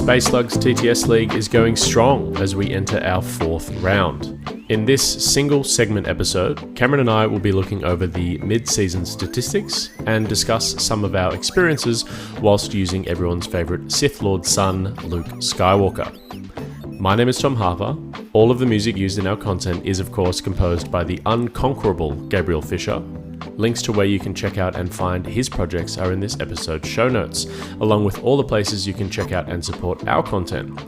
Space Slugs TTS League is going strong as we enter our fourth round. In this single segment episode, Cameron and I will be looking over the mid-season statistics and discuss some of our experiences whilst using everyone's favourite Sith Lord son, Luke Skywalker. My name is Tom Harper. All of the music used in our content is of course composed by the unconquerable Gabriel Fisher. Links to where you can check out and find his projects are in this episode's show notes, along with all the places you can check out and support our content.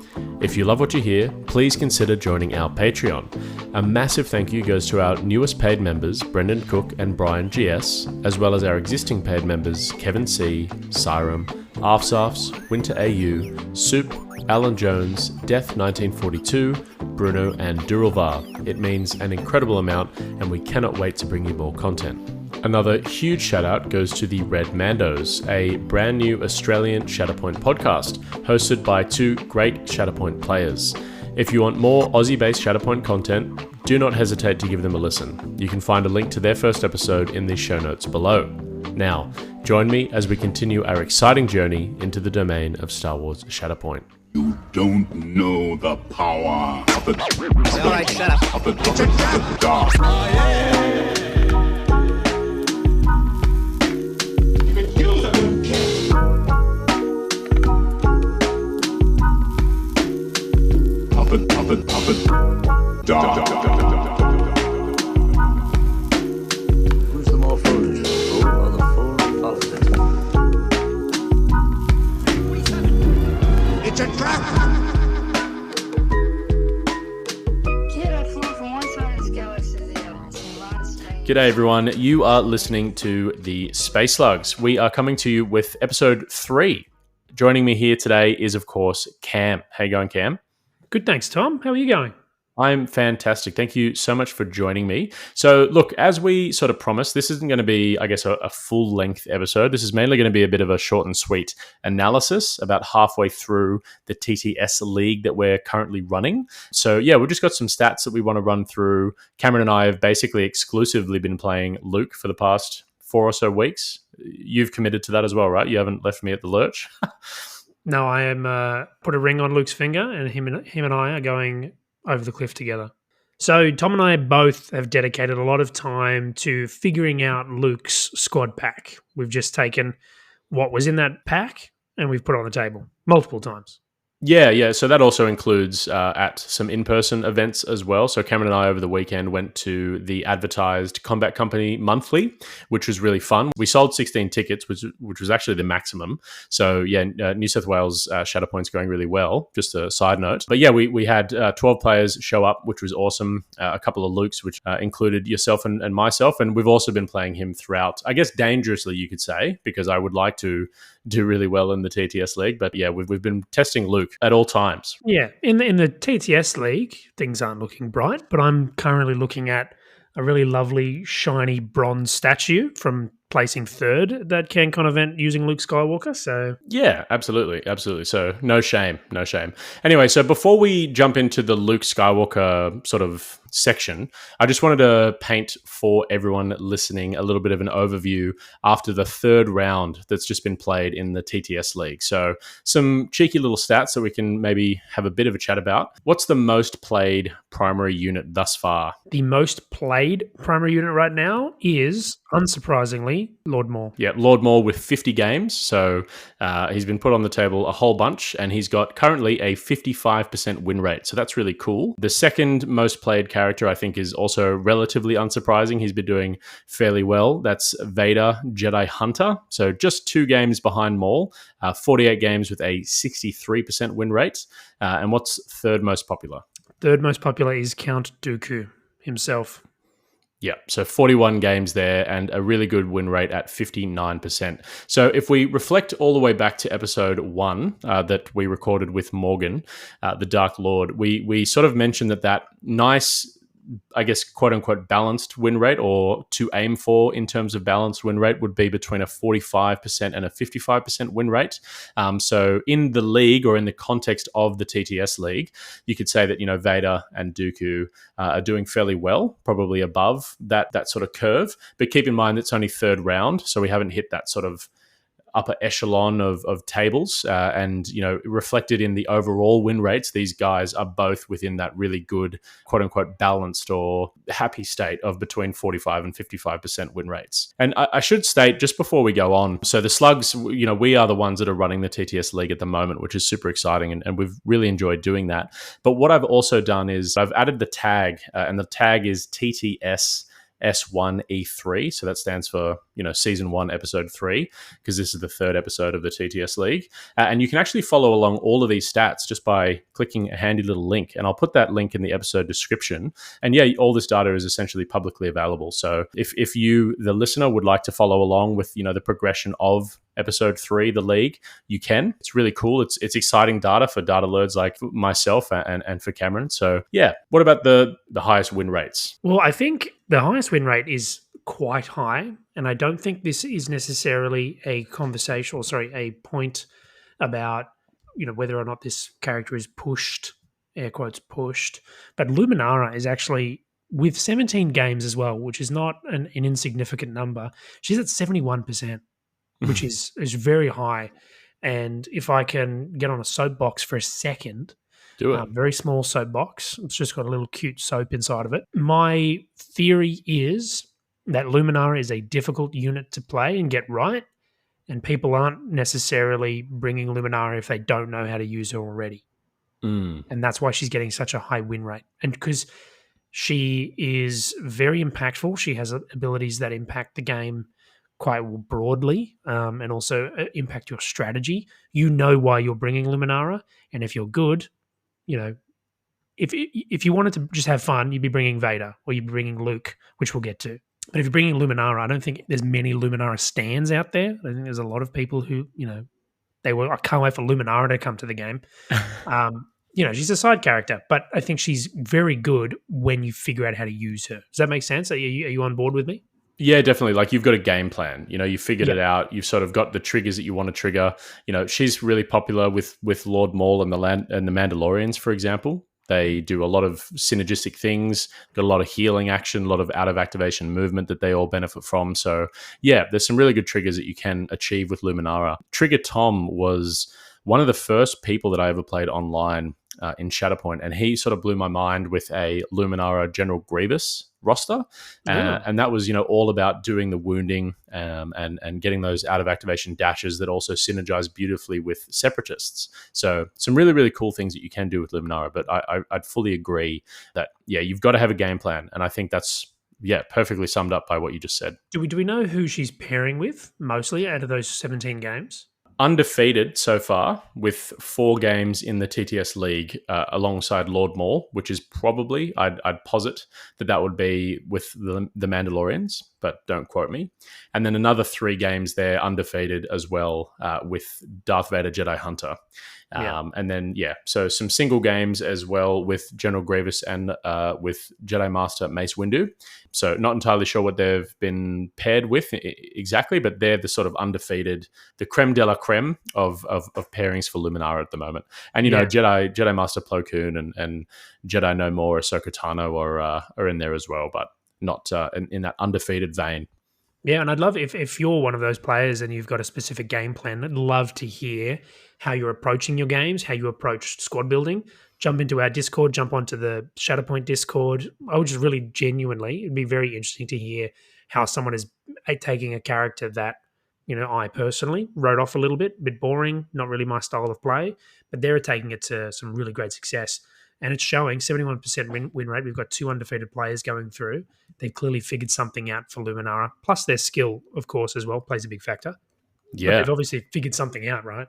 If you love what you hear, please consider joining our Patreon. A massive thank you goes to our newest paid members, Brendan Cook and Brian GS, as well as our existing paid members, Kevin C, Siram, Arfsafs, Winter AU, Soup, Alan Jones, Death 1942, Bruno and Duralvar. It means an incredible amount and we cannot wait to bring you more content. Another huge shout out goes to the Red Mandos, a brand new Australian Shatterpoint podcast hosted by two great Shatterpoint players. If you want more Aussie-based Shatterpoint content, do not hesitate to give them a listen. You can find a link to their first episode in the show notes below. Now, join me as we continue our exciting journey into the domain of Star Wars Shatterpoint. You don't know the power of the All right, shut up. of the dark. Who's the more foolish, the fool or the fool in politics? It's a trap. Kid, I flew from one side of this galaxy to the other. It's a lot of space. G'day everyone, you are listening to the Space Slugs. We are coming to you with episode 3. Joining me here today is of course Cam. How you going, Cam? Good, thanks, Tom. How are you going? I'm fantastic. Thank you so much for joining me. So look, as we sort of promised, this isn't going to be, I guess, a full-length episode. This is mainly going to be a bit of a short and sweet analysis about halfway through the TTS League that we're currently running. So yeah, we've just got some stats that we want to run through. Cameron and I have basically exclusively been playing Luke for the past 4 or so weeks. You've committed to that as well, right? You haven't left me at the lurch. No, I am put a ring on Luke's finger, and him and I are going over the cliff together. So Tom and I both have dedicated a lot of time to figuring out Luke's squad pack. We've just taken what was in that pack and we've put it on the table multiple times. Yeah. So that also includes at some in-person events as well. So Cameron and I over the weekend went to the advertised Combat Company monthly, which was really fun. We sold 16 tickets, which was actually the maximum. So yeah, New South Wales Shatterpoint's going really well, just a side note. But yeah, we had 12 players show up, which was awesome. A couple of Lukes, which included yourself and myself. And we've also been playing him throughout, I guess dangerously you could say, because I would like to do really well in the TTS League. But yeah, we've been testing Luke at all times. Yeah, in the TTS League, things aren't looking bright, but I'm currently looking at a really lovely, shiny bronze statue from placing third at that CanCon event using Luke Skywalker. So yeah, absolutely. So no shame. Anyway, so before we jump into the Luke Skywalker sort of section, I just wanted to paint for everyone listening a little bit of an overview after the third round that's just been played in the TTS League. So some cheeky little stats that we can maybe have a bit of a chat about. What's the most played primary unit thus far? the most played primary unit right now is, unsurprisingly, Lord Maul. Yeah, Lord Maul with 50 games. So he's been put on the table a whole bunch and he's got currently a 55% win rate. So that's really cool. The second most played character, I think, is also relatively unsurprising. He's been doing fairly well. That's Vader, Jedi Hunter. So just 2 games behind Maul, 48 games with a 63% win rate. And what's third most popular? Third most popular is Count Dooku himself. Yeah, so 41 games there and a really good win rate at 59%. So if we reflect all the way back to episode 1 that we recorded with Morgan, the Dark Lord, we sort of mentioned that nice, I guess, quote unquote, balanced win rate, or to aim for in terms of balanced win rate, would be between a 45% and a 55% win rate. So in the league, or in the context of the TTS League, you could say that, Vader and Dooku are doing fairly well, probably above that sort of curve. But keep in mind, it's only third round, so we haven't hit that sort of, upper echelon of tables, and reflected in the overall win rates, these guys are both within that really good quote unquote balanced or happy state of between 45 and 55% win rates. And I should state just before we go on, so the Slugs, we are the ones that are running the TTS League at the moment, which is super exciting, and we've really enjoyed doing that. But what I've also done is I've added the tag, and the tag is TTS S1E3. So that stands for, season 1, episode 3, because this is the 3rd episode of the TTS League. And you can actually follow along all of these stats just by clicking a handy little link. And I'll put that link in the episode description. And yeah, all this data is essentially publicly available. So if you, the listener, would like to follow along with, the progression of episode 3, the league, you can. It's really cool. It's exciting data for data nerds like myself and for Cameron. So yeah, what about the highest win rates? Well, I think the highest win rate is quite high, and I don't think this is necessarily a a point about whether or not this character is pushed, air quotes pushed. But Luminara is actually, with 17 games as well, which is not an insignificant number, she's at 71%. Which is very high. And if I can get on a soapbox for a second, do it. Very small soapbox. It's just got a little cute soap inside of it. My theory is that Luminara is a difficult unit to play and get right, and people aren't necessarily bringing Luminara if they don't know how to use her already. And that's why she's getting such a high win rate. And because she is very impactful, she has abilities that impact the game quite broadly, and also impact your strategy. You know why you're bringing Luminara, and if you're good, if you wanted to just have fun, you'd be bringing Vader or you'd be bringing Luke, which we'll get to. But if you're bringing Luminara, I don't think there's many Luminara stands out there. I think there's a lot of people who, I can't wait for Luminara to come to the game. She's a side character, but I think she's very good when you figure out how to use her. Does that make sense? Are you on board with me? Yeah, definitely. Like, you've got a game plan, you figured it out. You've sort of got the triggers that you want to trigger. She's really popular with Lord Maul and the Mandalorians, for example. They do a lot of synergistic things, got a lot of healing action, a lot of out of activation movement that they all benefit from. So yeah, there's some really good triggers that you can achieve with Luminara. Trigger Tom was one of the first people that I ever played online in Shatterpoint, and he sort of blew my mind with a Luminara General Grievous roster, and that was all about doing the wounding and getting those out of activation dashes that also synergize beautifully with Separatists. So some really, really cool things that you can do with Luminara. But I'd fully agree that you've got to have a game plan, and I think that's perfectly summed up by what you just said. Do we know who she's pairing with mostly out of those 17 games? Undefeated so far with 4 games in the TTS League alongside Lord Maul, which is probably, I'd posit that would be with the Mandalorians, but don't quote me. And then another 3 games there undefeated as well with Darth Vader Jedi Hunter. And then, so some single games as well with General Grievous and with Jedi Master Mace Windu. So not entirely sure what they've been paired with exactly, but they're the sort of undefeated, the creme de la creme of pairings for Luminara at the moment. And, Jedi Master Plo Koon and Jedi No More, Ahsoka Tano are in there as well, but not in that undefeated vein. Yeah, and I'd love if you're one of those players and you've got a specific game plan, I'd love to hear how you're approaching your games, how you approach squad building. Jump into our Discord, jump onto the Shatterpoint Discord. I would just really genuinely, it'd be very interesting to hear how someone is taking a character that, I personally wrote off a bit boring, not really my style of play, but they're taking it to some really great success. And it's showing 71% win rate. We've got 2 undefeated players going through. They've clearly figured something out for Luminara. Plus their skill, of course, as well, plays a big factor. Yeah. But they've obviously figured something out, right?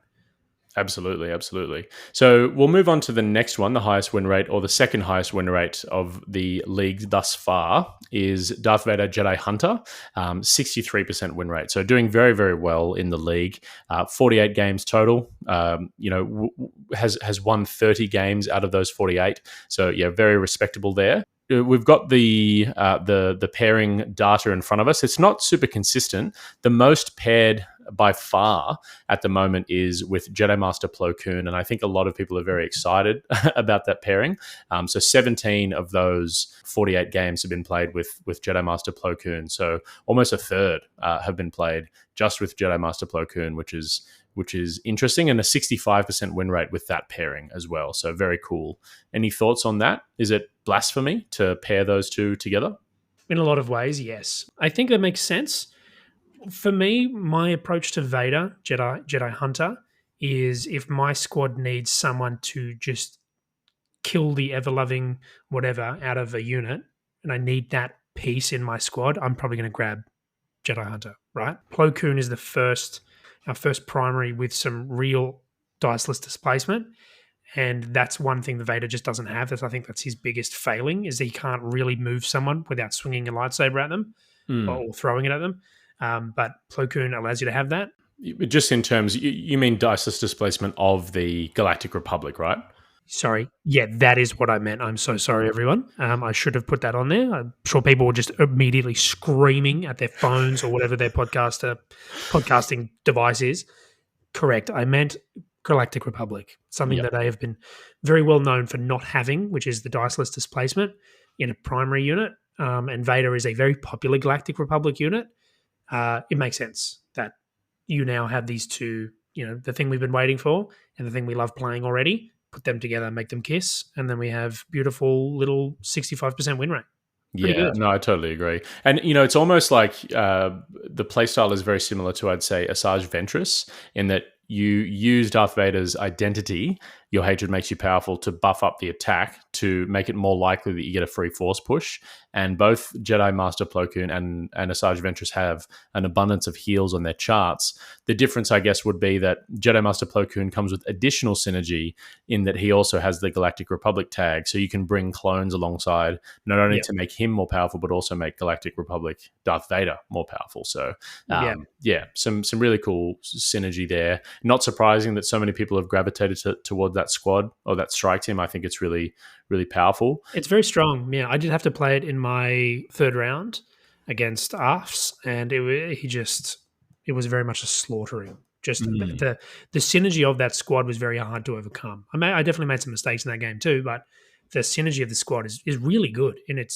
Absolutely. So we'll move on to the next one. The highest win rate, or the second highest win rate of the league thus far, is Darth Vader Jedi Hunter, 63% win rate. So doing very, very well in the league. 48 games total. Has won 30 games out of those 48. So very respectable there. We've got the pairing data in front of us. It's not super consistent. The most paired by far at the moment is with Jedi Master Plo Koon, and I think a lot of people are very excited about that pairing. So 17 of those 48 games have been played with Jedi Master Plo Koon, so almost a third have been played just with Jedi Master Plo Koon, which is interesting, and a 65% win rate with that pairing as well. So very cool. Any thoughts on that? Is it blasphemy to pair those two together? In a lot of ways, yes. I think that makes sense. For me, my approach to Vader, Jedi Hunter, is if my squad needs someone to just kill the ever-loving whatever out of a unit, and I need that piece in my squad, I'm probably going to grab Jedi Hunter, right? Plo Koon is our first primary with some real diceless displacement. And that's one thing that Vader just doesn't have. I think that's his biggest failing, is he can't really move someone without swinging a lightsaber at them or throwing it at them. But Plo Koon allows you to have that. Just in terms, you mean diceless displacement of the Galactic Republic, right? Sorry. Yeah, that is what I meant. I'm so sorry, everyone. I should have put that on there. I'm sure people were just immediately screaming at their phones or whatever their podcasting device is. Correct. I meant Galactic Republic, something that they have been very well known for not having, which is the diceless displacement in a primary unit. And Vader is a very popular Galactic Republic unit. It makes sense that you now have these two, the thing we've been waiting for and the thing we love playing already, put them together, make them kiss, and then we have beautiful little 65% win rate. Pretty good. No, I totally agree. And, it's almost like the playstyle is very similar to, I'd say, Asajj Ventress, in that you use Darth Vader's identity, your hatred makes you powerful, to buff up the attack to make it more likely that you get a free force push. And both Jedi Master Plo Koon and Asajj Ventress have an abundance of heals on their charts. The difference, I guess, would be that Jedi Master Plo Koon comes with additional synergy in that he also has the Galactic Republic tag, so you can bring clones alongside, not only to make him more powerful, but also make Galactic Republic Darth Vader more powerful. So, some really cool synergy there. Not surprising that so many people have gravitated toward that squad or that strike team. I think it's really, really powerful. It's very strong. Yeah, I did have to play it in my third round against Arfs, and it was very much a slaughtering. Just the synergy of that squad was very hard to overcome. I definitely made some mistakes in that game too, but the synergy of the squad is really good, and it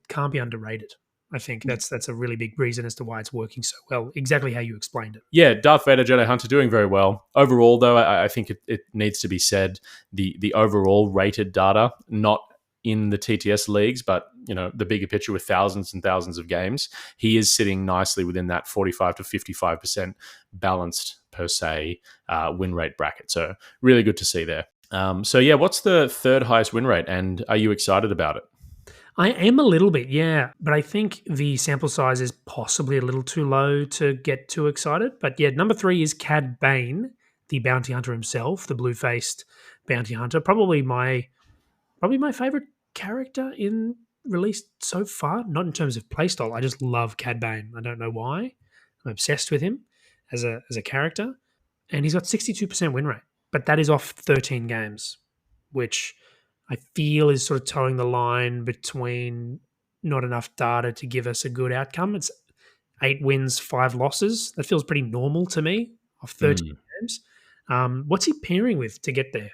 can't be underrated. I think that's a really big reason as to why it's working so well. Exactly how you explained it. Yeah, Darth Vader, Jedi Hunter doing very well. Overall, though, I think it needs to be said, the overall rated data, not in the TTS leagues, but the bigger picture with thousands and thousands of games, he is sitting nicely within that 45 to 55% balanced per se win rate bracket. So really good to see there. What's the third highest win rate, and are you excited about it? I am a little bit, yeah. But I think the sample size is possibly a little too low to get too excited. But yeah, number 3 is Cad Bane, the bounty hunter himself, the blue-faced bounty hunter. Probably my favorite character in released so far. Not in terms of playstyle. I just love Cad Bane. I don't know why. I'm obsessed with him as a character. And he's got 62% win rate. But that is off 13 games, which I feel is sort of towing the line between not enough data to give us a good outcome. It's 8 wins, 5 losses. That feels pretty normal to me off 13 games. What's he pairing with to get there?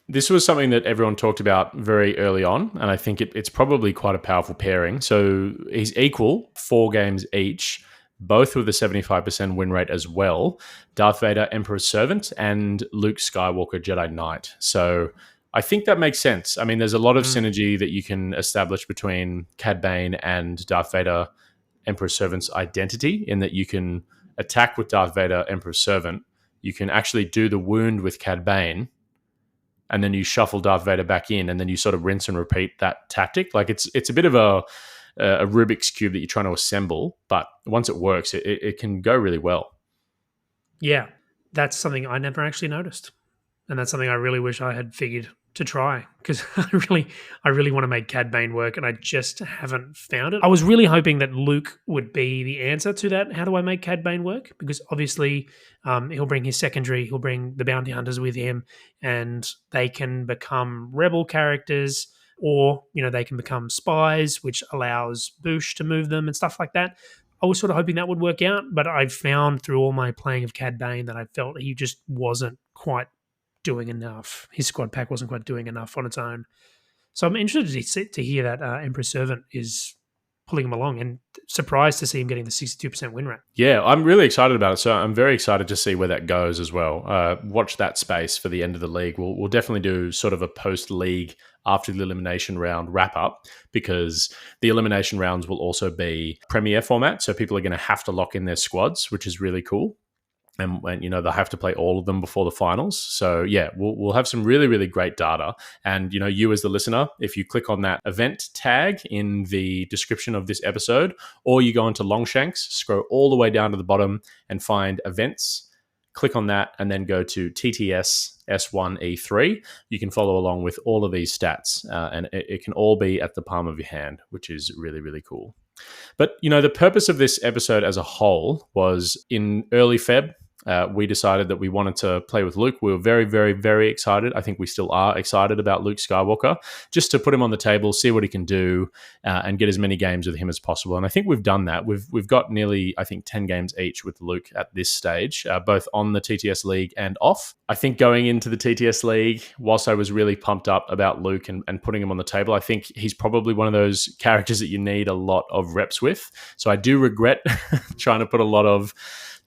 This was something that everyone talked about very early on, and I think it's probably quite a powerful pairing. So he's equal, 4 games each, both with a 75% win rate as well. Darth Vader, Emperor's Servant, and Luke Skywalker, Jedi Knight. So I think that makes sense. I mean, there's a lot of synergy that you can establish between Cad Bane and Darth Vader, Emperor's Servant's identity, in that you can attack with Darth Vader, Emperor's Servant. You can actually do the wound with Cad Bane, and then you shuffle Darth Vader back in, and then you sort of rinse and repeat that tactic. Like it's a bit of a Rubik's Cube that you're trying to assemble, but once it works, it can go really well. Yeah, that's something I never actually noticed. And that's something I really wish I had figured to try, because I really want to make Cad Bane work, and I just haven't found it. I was really hoping that Luke would be the answer to that. How do I make Cad Bane work? Because obviously he'll bring his secondary, he'll bring the bounty hunters with him, and they can become rebel characters, or they can become spies, which allows Boosh to move them and stuff like that. I was sort of hoping that would work out, but I found through all my playing of Cad Bane that I felt he just wasn't quite doing enough. His squad pack wasn't quite doing enough on its own. So I'm interested to hear that Emperor Servant is pulling him along, and surprised to see him getting the 62% win rate. Yeah, I'm really excited about it. So I'm very excited to see where that goes as well. Watch that space for the end of the league. We'll definitely do sort of a post-league after the elimination round wrap-up, because the elimination rounds will also be Premier format. So people are going to have to lock in their squads, which is really cool. And they'll have to play all of them before the finals. So yeah, we'll have some really, really great data. And you as the listener, if you click on that event tag in the description of this episode, or you go into Longshanks, scroll all the way down to the bottom and find events, click on that, and then go to TTS S1E3. You can follow along with all of these stats, and it can all be at the palm of your hand, which is really, really cool. But, the purpose of this episode as a whole was in early Feb, we decided that we wanted to play with Luke. We were very, very, very excited. I think we still are excited about Luke Skywalker, just to put him on the table, see what he can do, and get as many games with him as possible. And I think we've done that. We've got nearly, 10 games each with Luke at this stage, both on the TTS League and off. I think going into the TTS League, whilst I was really pumped up about Luke and putting him on the table, I think he's probably one of those characters that you need a lot of reps with. So I do regret trying to put a lot of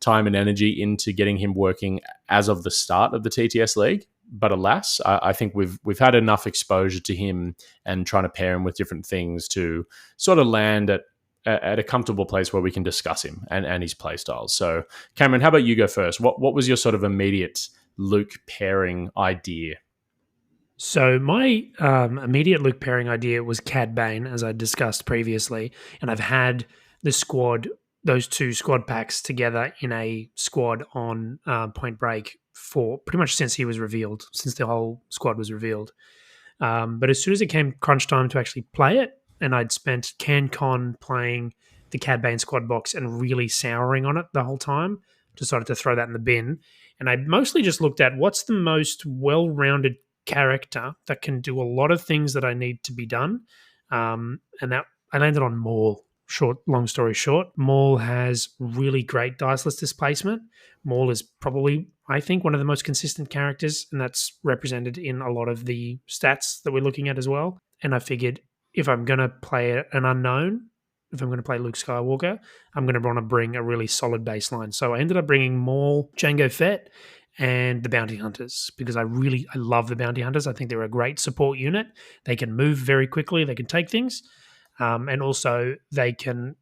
time and energy into getting him working as of the start of the TTS League. But alas, I think we've had enough exposure to him and trying to pair him with different things to sort of land at a comfortable place where we can discuss him and his play styles. So Cameron, how about you go first? What was your sort of immediate Luke pairing idea? So my immediate Luke pairing idea was Cad Bane, as I discussed previously, and I've had those two squad packs together in a squad on Point Break for pretty much since he was revealed, since the whole squad was revealed. But as soon as it came crunch time to actually play it, and I'd spent CanCon playing the Cad Bane squad box and really souring on it the whole time, decided to throw that in the bin. And I mostly just looked at what's the most well-rounded character that can do a lot of things that I need to be done. And that I landed on Maul. Long story short, Maul has really great diceless displacement. Maul is probably, I think, one of the most consistent characters, and that's represented in a lot of the stats that we're looking at as well. And I figured if I'm going to play an unknown, if I'm going to play Luke Skywalker, I'm going to want to bring a really solid baseline. So I ended up bringing Maul, Jango Fett, and the Bounty Hunters, because I love the Bounty Hunters. I think they're a great support unit. They can move very quickly. They can take things. And also they can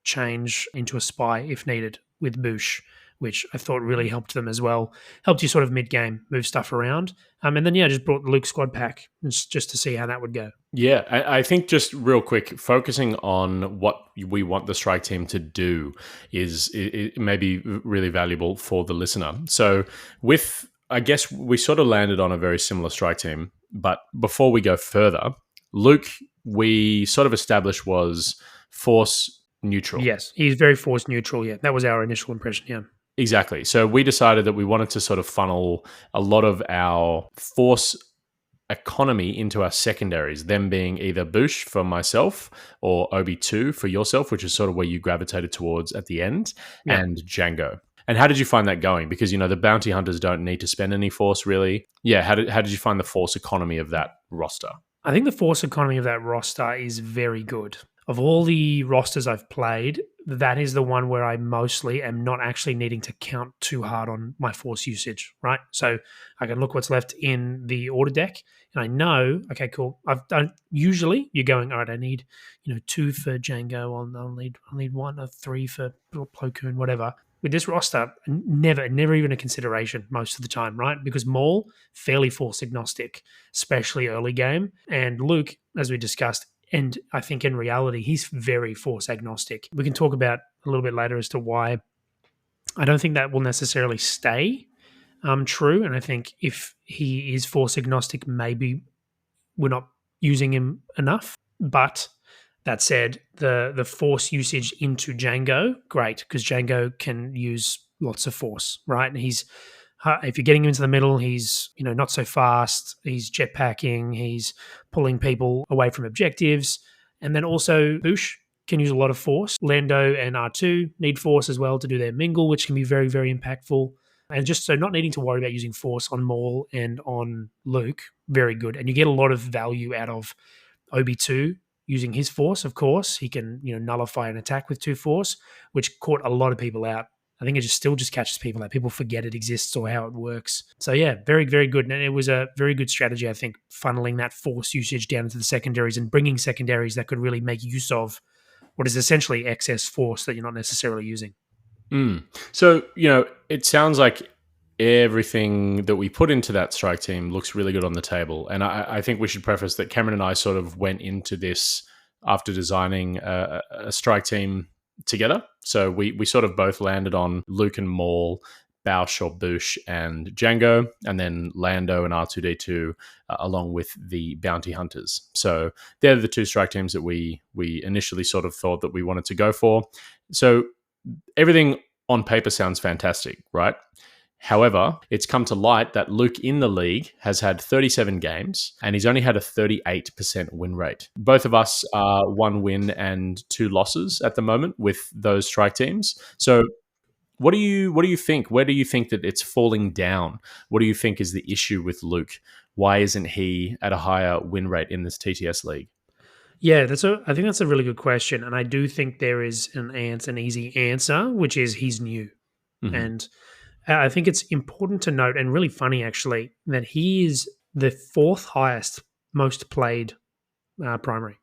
change into a spy if needed with Boosh, which I thought really helped them as well. Helped you sort of mid-game move stuff around. And then, I just brought the Luke squad pack just to see how that would go. Yeah, I think just real quick, focusing on what we want the strike team to do is maybe really valuable for the listener. So I guess we sort of landed on a very similar strike team, but before we go further, Luke, we sort of established was force neutral. Yes, he's very force neutral. Yeah, that was our initial impression. Yeah, exactly. So we decided that we wanted to sort of funnel a lot of our force economy into our secondaries, them being either Boosh for myself or Obi-2 for yourself, which is sort of where you gravitated towards at the end, and Jango. And how did you find that going? Because, the bounty hunters don't need to spend any force, really. Yeah, how did you find the force economy of that roster? I think the force economy of that roster is very good. Of all the rosters I've played, that is the one where I mostly am not actually needing to count too hard on my force usage, right? So I can look what's left in the order deck, and I know, okay, cool. I've done. Usually, you're going, all right. I need, 2 for Django. I'll need 1 or 3 for Plo Koon, whatever. With this roster, never even a consideration most of the time, right? Because Maul, fairly force agnostic, especially early game. And Luke, as we discussed, and I think in reality, he's very force agnostic. We can talk about a little bit later as to why I don't think that will necessarily stay true. And I think if he is force agnostic, maybe we're not using him enough. But that said, the force usage into Jango, great, because Jango can use lots of force, right? And if you're getting him into the middle, he's not so fast. He's jetpacking. He's pulling people away from objectives. And then also Boosh, can use a lot of force. Lando and R2 need force as well to do their mingle, which can be very, very impactful. And just so not needing to worry about using force on Maul and on Luke, very good. And you get a lot of value out of Obi-2 using his force, of course. He can, nullify an attack with 2 force, which caught a lot of people out. I think it still catches people out. People forget it exists or how it works. So yeah, very, very good. And it was a very good strategy, I think, funneling that force usage down into the secondaries and bringing secondaries that could really make use of what is essentially excess force that you're not necessarily using. So, it sounds like everything that we put into that strike team looks really good on the table. And I think we should preface that Cameron and I sort of went into this after designing a strike team together. So we sort of both landed on Luke and Maul, Bausch or Bouche and Django, and then Lando and R2-D2 along with the bounty hunters. So they're the 2 strike teams that we initially sort of thought that we wanted to go for. So everything on paper sounds fantastic, right? However, it's come to light that Luke in the league has had 37 games and he's only had a 38% win rate. Both of us are 1 win and 2 losses at the moment with those strike teams. So what do you think? Where do you think that it's falling down? What do you think is the issue with Luke? Why isn't he at a higher win rate in this TTS league? Yeah, I think that's a really good question. And I do think there is an easy answer, which is he's new. Mm-hmm. And I think it's important to note, and really funny actually, that he is the 4th highest most played primary.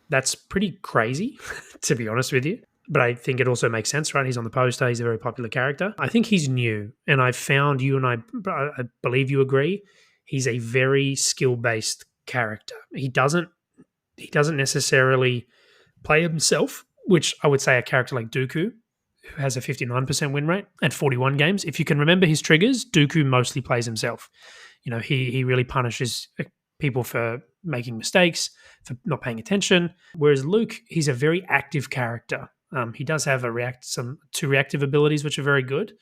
That's pretty crazy, to be honest with you. But I think it also makes sense, right? He's on the poster. He's a very popular character. I think he's new. And I found you and I believe you agree, he's a very skill-based character. He doesn't necessarily play himself, which I would say a character like Dooku, who has a 59% win rate at 41 games. If you can remember his triggers, Dooku mostly plays himself. He really punishes people for making mistakes, for not paying attention. Whereas Luke, he's a very active character. He does have 2 reactive abilities, which are very good,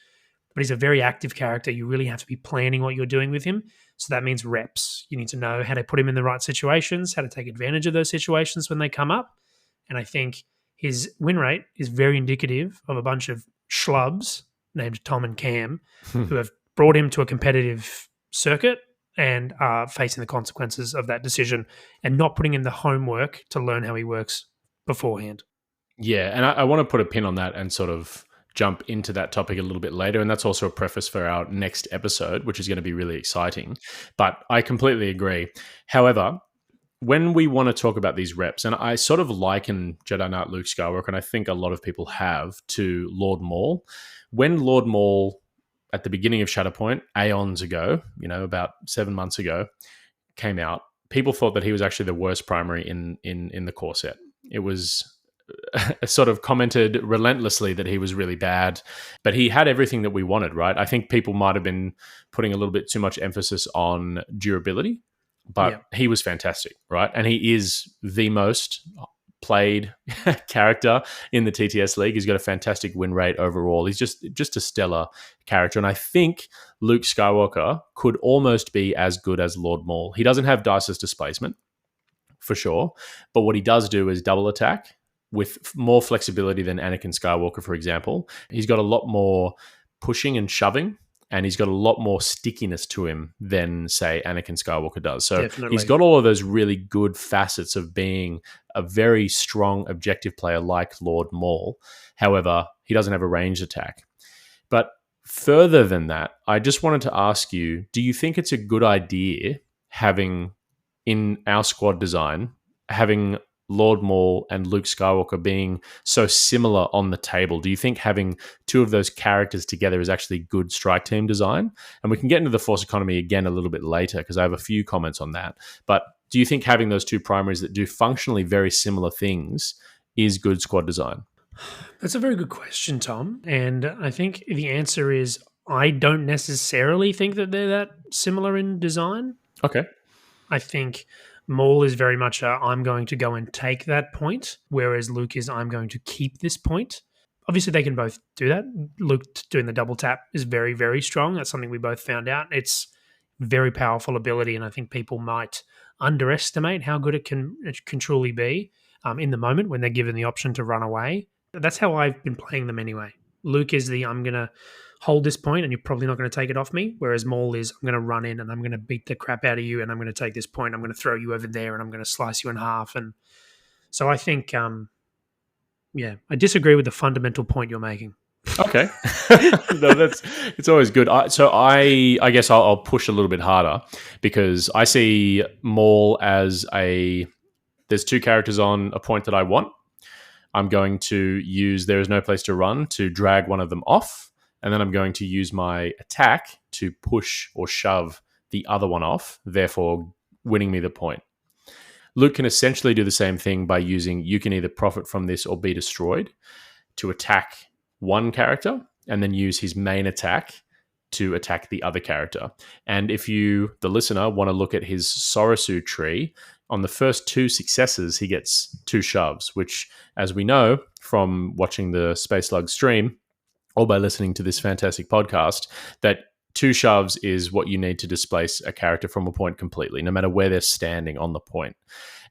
but he's a very active character. You really have to be planning what you're doing with him. So that means reps. You need to know how to put him in the right situations, how to take advantage of those situations when they come up. And I think his win rate is very indicative of a bunch of schlubs named Tom and Cam who have brought him to a competitive circuit and are facing the consequences of that decision and not putting in the homework to learn how he works beforehand. Yeah, and I want to put a pin on that and sort of jump into that topic a little bit later. And that's also a preface for our next episode, which is going to be really exciting. But I completely agree. However, when we want to talk about these reps, and I sort of liken Jedi Knight Luke Skywalker, and I think a lot of people have, to Lord Maul. When Lord Maul, at the beginning of Shatterpoint, aeons ago, about 7 months ago, came out, people thought that he was actually the worst primary in the core set. It was sort of commented relentlessly that he was really bad, but he had everything that we wanted, right? I think people might have been putting a little bit too much emphasis on durability, but he was fantastic, right? And he is the most played character in the TTS League. He's got a fantastic win rate overall. He's just a stellar character. And I think Luke Skywalker could almost be as good as Lord Maul. He doesn't have Dice's displacement, for sure, but what he does do is double attack with more flexibility than Anakin Skywalker, for example. He's got a lot more pushing and shoving, and he's got a lot more stickiness to him than, say, Anakin Skywalker does. So He's got all of those really good facets of being a very strong objective player like Lord Maul. However, he doesn't have a ranged attack. But further than that, I just wanted to ask you, do you think it's a good idea having, in our squad design, having Lord Maul and Luke Skywalker being so similar on the table? Do you think having 2 of those characters together is actually good strike team design? And we can get into the force economy again a little bit later because I have a few comments on that. But do you think having those 2 primaries that do functionally very similar things is good squad design? That's a very good question, Tom. And I think the answer is I don't necessarily think that they're that similar in design. Okay. I think Maul is very much I'm going to go and take that point, whereas Luke is I'm going to keep this point. Obviously, they can both do that. Luke doing the double tap is very, very strong. That's something we both found out. It's very powerful ability, and I think people might underestimate how good it can truly be. in the moment when they're given the option to run away. That's how I've been playing them anyway. Luke is the I'm going to hold this point and you're probably not going to take it off me, whereas Maul is I'm going to run in and I'm going to beat the crap out of you and I'm going to take this point, I'm going to throw you over there and I'm going to slice you in half. And so I think, I disagree with the fundamental point you're making. Okay. No, it's always good. I guess I'll push a little bit harder because I see Maul as there's two characters on a point that I want. I'm going to use there is no place to run to drag one of them off, and then I'm going to use my attack to push or shove the other one off, therefore winning me the point. Luke can essentially do the same thing by using you can either profit from this or be destroyed to attack one character and then use his main attack to attack the other character. And if you, the listener, want to look at his Sorosu tree, on the first two successes, he gets two shoves, which, as we know from watching the Space Slugs stream or by listening to this fantastic podcast, that two shoves is what you need to displace a character from a point completely, no matter where they're standing on the point.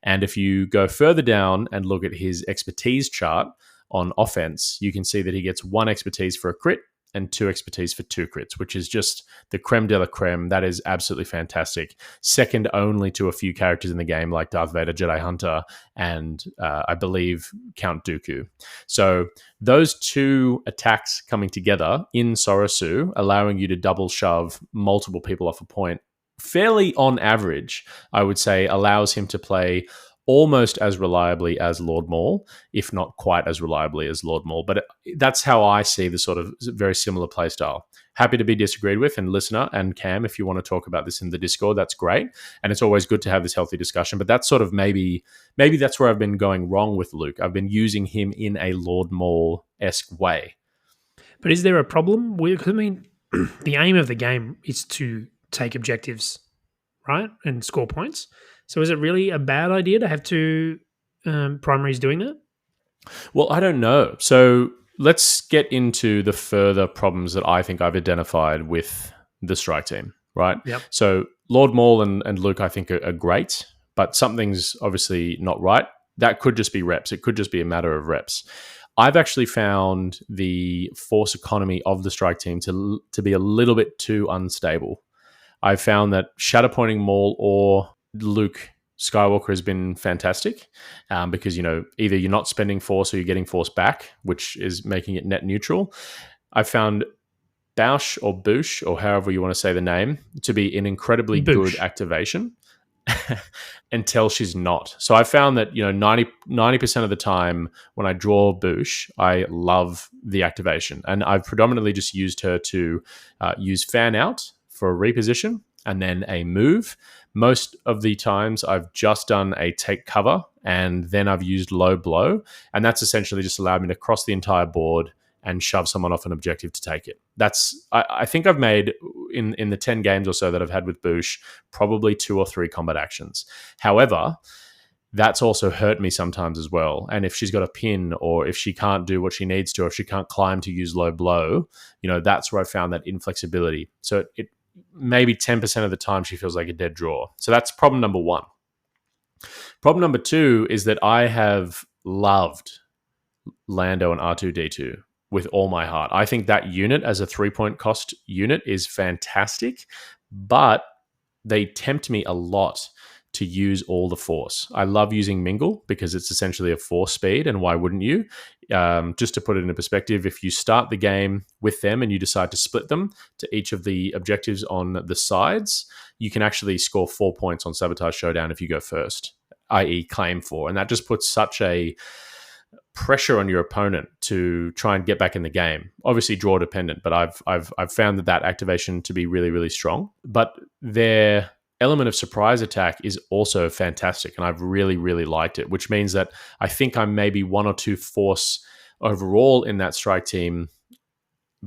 And if you go further down and look at his expertise chart on offense, you can see that he gets 1 expertise for a crit and 2 expertise for 2 crits, which is just the creme de la creme. That is absolutely fantastic. Second only to a few characters in the game like Darth Vader, Jedi Hunter, and I believe Count Dooku. So those two attacks coming together in Sorosu, allowing you to double shove multiple people off a point, fairly on average, I would say, allows him to play almost as reliably as Lord Maul, if not quite as reliably as Lord Maul. But that's how I see the sort of very similar playstyle. Happy to be disagreed with, and listener and Cam, if you want to talk about this in the Discord, that's great. And it's always good to have this healthy discussion. But that's sort of maybe that's where I've been going wrong with Luke. I've been using him in a Lord Maul-esque way. But is there a problem? Because I mean, the aim of the game is to take objectives, right, and score points. So is it really a bad idea to have two primaries doing that? Well, I don't know. So let's get into the further problems that I think I've identified with the strike team, right? Yep. So Lord Maul and Luke, I think, are great, but something's obviously not right. That could just be reps. It could just be a matter of reps. I've actually found the force economy of the strike team to be a little bit too unstable. I've found that shadow-pointing Maul or Luke Skywalker has been fantastic because, either you're not spending force or you're getting force back, which is making it net neutral. I found Boush or Boosh, or however you want to say the name, to be an incredibly good activation until she's not. So I found that, 90% of the time when I draw Boosh, I love the activation. And I've predominantly just used her to use fan out for a reposition and then a move. Most of the times I've just done a take cover and then I've used low blow. And that's essentially just allowed me to cross the entire board and shove someone off an objective to take it. I think I've made, in the 10 games or so that I've had with Boosh, probably 2 or 3 combat actions. However, that's also hurt me sometimes as well. And if she's got a pin, or if she can't do what she needs to, or if she can't climb to use low blow, that's where I found that inflexibility. So it maybe 10% of the time she feels like a dead draw. So that's problem number 1. Problem number 2 is that I have loved Lando and R2-D2 with all my heart. I think that unit as a 3-point cost unit is fantastic, but they tempt me a lot to use all the force. I love using Mingle because it's essentially a force speed, and why wouldn't you? Just to put it into perspective, if you start the game with them and you decide to split them to each of the objectives on the sides, you can actually score 4 points on Sabotage Showdown if you go first, i.e. claim 4. And that just puts such a pressure on your opponent to try and get back in the game. Obviously draw dependent, but I've found that activation to be really, really strong. But their element of surprise attack is also fantastic, and I've really, really liked it, which means that I think I'm maybe 1 or 2 force overall in that strike team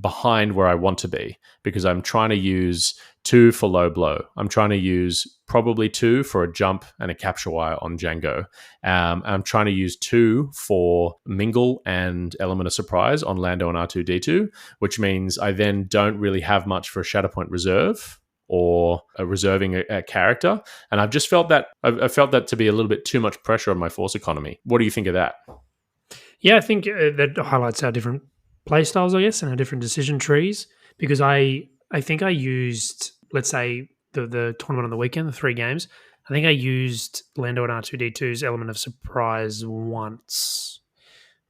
behind where I want to be, because I'm trying to use 2 for low blow. I'm trying to use probably 2 for a jump and a capture wire on Django. I'm trying to use 2 for mingle and element of surprise on Lando and R2-D2, which means I then don't really have much for a Shatterpoint reserve or reserving a character. And I've just felt that I felt that to be a little bit too much pressure on my force economy. What do you think of that? Yeah, I think that highlights our different play styles, I guess, and our different decision trees. Because I think I used, let's say, the tournament on the weekend, the 3 games. I think I used Lando and R2D2's element of surprise once,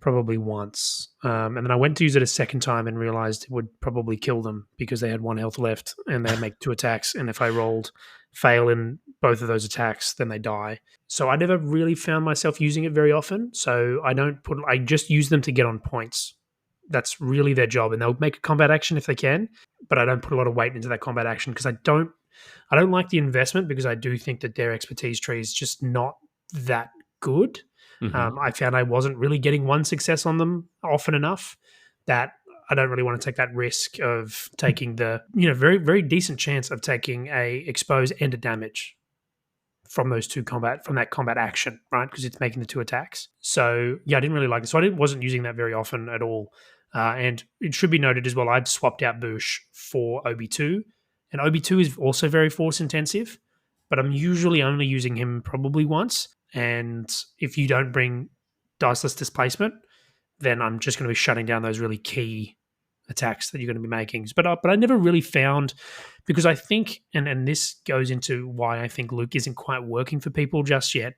probably once, and then I went to use it a second time and realized it would probably kill them because they had 1 health left and they make 2 attacks. And if I rolled fail in both of those attacks, then they die. So I never really found myself using it very often. So I just use them to get on points. That's really their job, and they'll make a combat action if they can. But I don't put a lot of weight into that combat action because I don't like the investment, because I do think that their expertise tree is just not that good. I found I wasn't really getting 1 success on them often enough that I don't really want to take that risk of taking the very, very decent chance of taking a expose and a damage from that combat action, right? Because it's making the 2 attacks. So yeah, I didn't really like it. So I wasn't using that very often at all. And it should be noted as well, I'd swapped out Boosh for OB2, and OB2 is also very force intensive, but I'm usually only using him probably once. And if you don't bring Diceless Displacement, then I'm just going to be shutting down those really key attacks that you're going to be making. But I never really found, because I think, and this goes into why I think Luke isn't quite working for people just yet,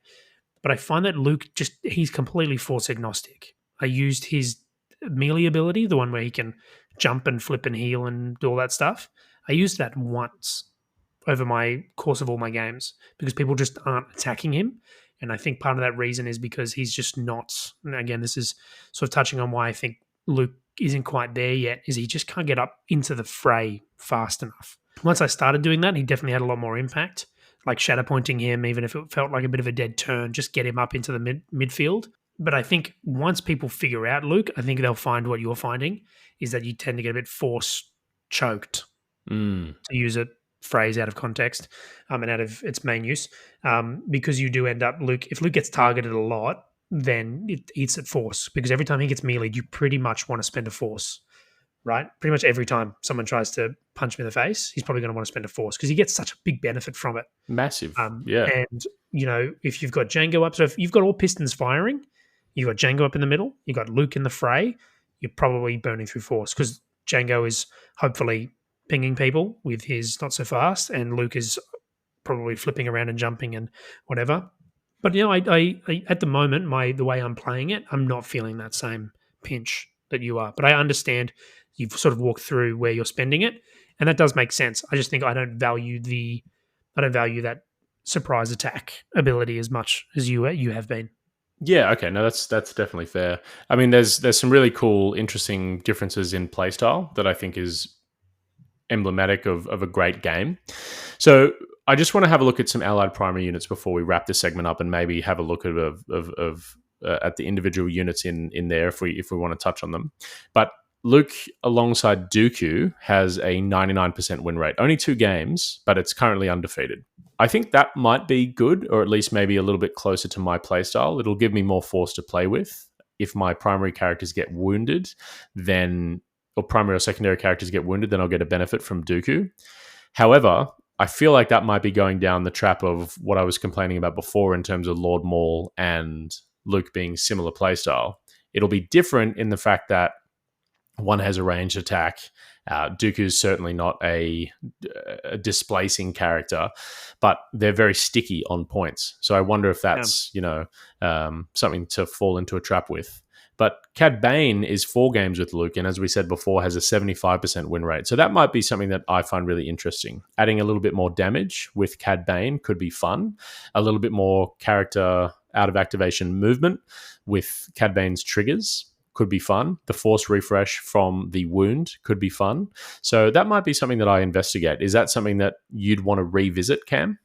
but I find that Luke he's completely force agnostic. I used his melee ability, the one where he can jump and flip and heal and do all that stuff. I used that once over my course of all my games because people just aren't attacking him. And I think part of that reason is because he's just not, and again, this is sort of touching on why I think Luke isn't quite there yet, is he just can't get up into the fray fast enough. Once I started doing that, he definitely had a lot more impact, like shadow pointing him, even if it felt like a bit of a dead turn, just get him up into the midfield. But I think once people figure out Luke, I think they'll find what you're finding, is that you tend to get a bit force choked, to use a phrase out of context and out of its main use, because you do end up, if Luke gets targeted a lot, then it eats at force, because every time he gets meleeed, you pretty much want to spend a force, right? Pretty much every time someone tries to punch him in the face, he's probably going to want to spend a force because he gets such a big benefit from it. Massive. Yeah. And, if you've got Django up, so if you've got all pistons firing, you've got Django up in the middle, you've got Luke in the fray, you're probably burning through force because Django is hopefully pinging people with his not so fast, and Luke is probably flipping around and jumping and whatever. But I at the moment, the way I'm playing it, I'm not feeling that same pinch that you are. But I understand you've sort of walked through where you're spending it, and that does make sense. I just think I don't value that surprise attack ability as much as you have been. Yeah, okay, no, that's definitely fair. I mean, there's some really cool, interesting differences in playstyle that I think is emblematic of a great game. So I just want to have a look at some allied primary units before we wrap this segment up, and maybe have a look at at the individual units in there if we want to touch on them. But Luke, alongside Dooku, has a 99% win rate. Only 2 games, but it's currently undefeated. I think that might be good, or at least maybe a little bit closer to my playstyle. It'll give me more force to play with. If my primary characters get wounded, or primary or secondary characters get wounded, then I'll get a benefit from Dooku. However, I feel like that might be going down the trap of what I was complaining about before in terms of Lord Maul and Luke being similar playstyle. It'll be different in the fact that one has a ranged attack. Dooku is certainly not a displacing character, but they're very sticky on points. So I wonder if that's something to fall into a trap with. But Cad Bane is 4 games with Luke, and as we said before, has a 75% win rate. So that might be something that I find really interesting. Adding a little bit more damage with Cad Bane could be fun. A little bit more character out of activation movement with Cad Bane's triggers could be fun. The force refresh from the wound could be fun. So that might be something that I investigate. Is that something that you'd want to revisit, Cam?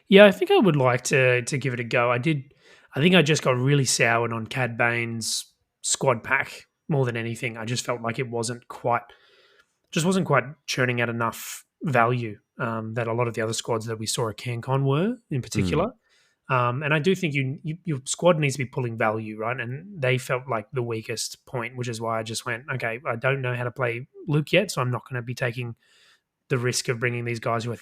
Yeah, I think I would like to give it a go. I think I just got really soured on Cad Bane's squad pack more than anything. I just felt like it wasn't quite churning out enough value that a lot of the other squads that we saw at CanCon were in particular. And I do think your squad needs to be pulling value, right? And they felt like the weakest point, which is why I just went, okay, I don't know how to play Luke yet, so I'm not going to be taking the risk of bringing these guys who I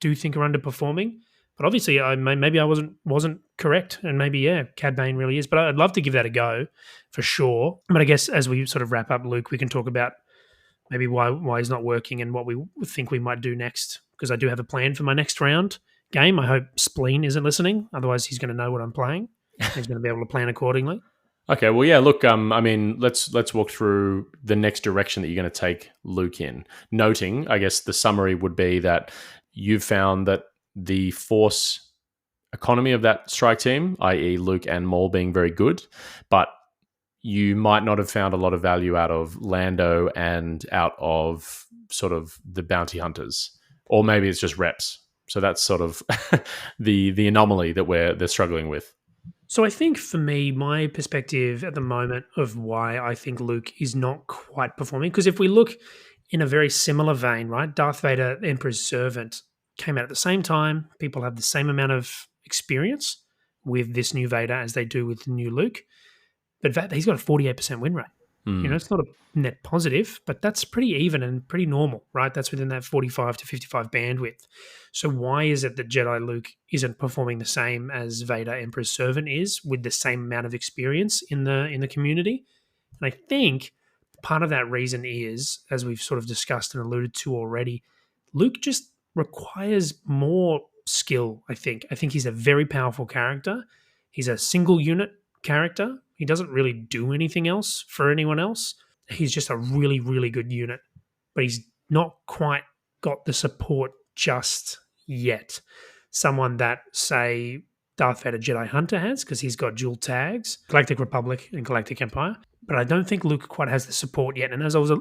do think are underperforming. But obviously, maybe I wasn't correct, and maybe Cad Bane really is. But I'd love to give that a go for sure. But I guess as we sort of wrap up, Luke, we can talk about maybe why he's not working and what we think we might do next. Because I do have a plan for my next round game. I hope Spleen isn't listening, otherwise he's going to know what I'm playing. He's going to be able to plan accordingly. Okay, well, yeah. Look, I mean, let's walk through the next direction that you're going to take Luke in. Noting, I guess the summary would be that you've found that the force economy of that strike team, i.e., Luke and Maul, being very good, but you might not have found a lot of value out of Lando and out of sort of the bounty hunters, or maybe it's just reps. So that's sort of the anomaly that they're struggling with. So I think for me, my perspective at the moment of why I think Luke is not quite performing, because if we look in a very similar vein, right, Darth Vader, Emperor's Servant, came out at the same time. People have the same amount of experience with this new Vader as they do with the new Luke. But he's got a 48% win rate. It's not a net positive, but that's pretty even and pretty normal, right? That's within that 45 to 55 bandwidth. So why is it that Jedi Luke isn't performing the same as Vader Emperor's Servant is, with the same amount of experience in the community? And I think part of that reason is, as we've sort of discussed and alluded to already, Luke just requires more skill, I think. I think he's a very powerful character. He's a single unit character. He doesn't really do anything else for anyone else. He's just a really, really good unit, but he's not quite got the support just yet. Someone that, say, Darth Vader Jedi Hunter has, because he's got dual tags, Galactic Republic and Galactic Empire. But I don't think Luke quite has the support yet. And as I was